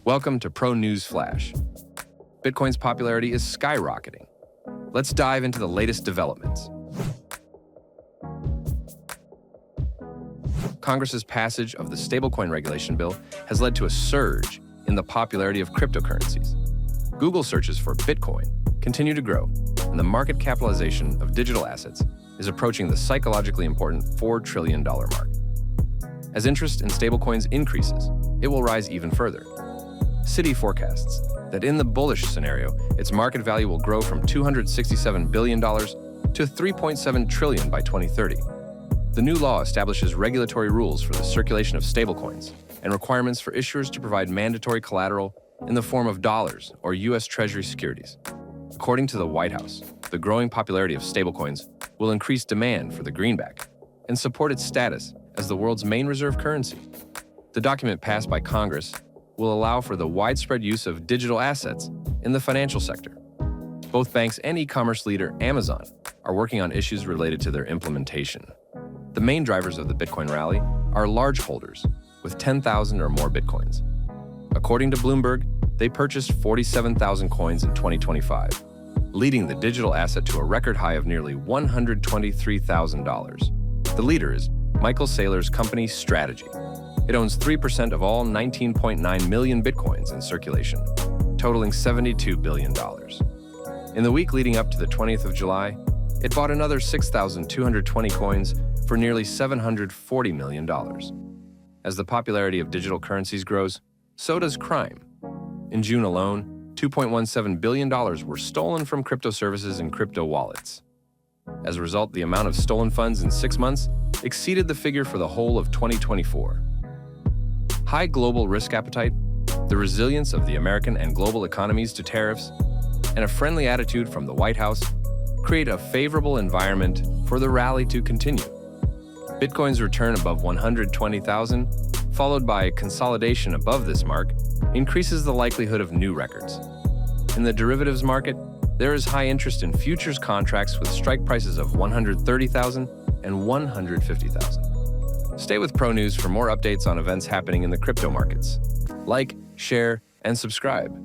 Welcome to Pro News Flash. Bitcoin's popularity is skyrocketing. Let's dive into the latest developments. Congress's passage of the Stablecoin regulation bill has led to a surge in the popularity of cryptocurrencies. Google searches for Bitcoin continue to grow, and the market capitalization of digital assets is approaching the psychologically important $4 trillion mark. As interest in stablecoins increases, it will rise even further. Citi forecasts that in the bullish scenario, its market value will grow from $267 billion to $3.7 trillion by 2030. The new law establishes regulatory rules for the circulation of stablecoins and requirements for issuers to provide mandatory collateral in the form of dollars or U.S. Treasury securities. According to the White House, the growing popularity of stablecoins will increase demand for the greenback and support its status as the world's main reserve currency. The document passed by Congress will allow for the widespread use of digital assets in the financial sector. Both banks and e-commerce leader Amazon are working on issues related to their implementation. The main drivers of the Bitcoin rally are large holders with 10,000 or more Bitcoins. According to Bloomberg, they purchased 47,000 coins in 2025, leading the digital asset to a record high of nearly $123,000. The leader is Michael Saylor's company Strategy. It owns 3% of all 19.9 million Bitcoins in circulation, totaling $72 billion. In the week leading up to the 20th of July, it bought another 6,220 coins for nearly $740 million. As the popularity of digital currencies grows, so does crime. In June alone, $2.17 billion were stolen from crypto services and crypto wallets. As a result, the amount of stolen funds in 6 months exceeded the figure for the whole of 2024. High global risk appetite, the resilience of the American and global economies to tariffs, and a friendly attitude from the White House create a favorable environment for the rally to continue. Bitcoin's return above 120,000, followed by consolidation above this mark, increases the likelihood of new records. In the derivatives market, there is high interest in futures contracts with strike prices of 130,000 and 150,000. Stay with Pro News for more updates on events happening in the crypto markets. Like, share, and subscribe.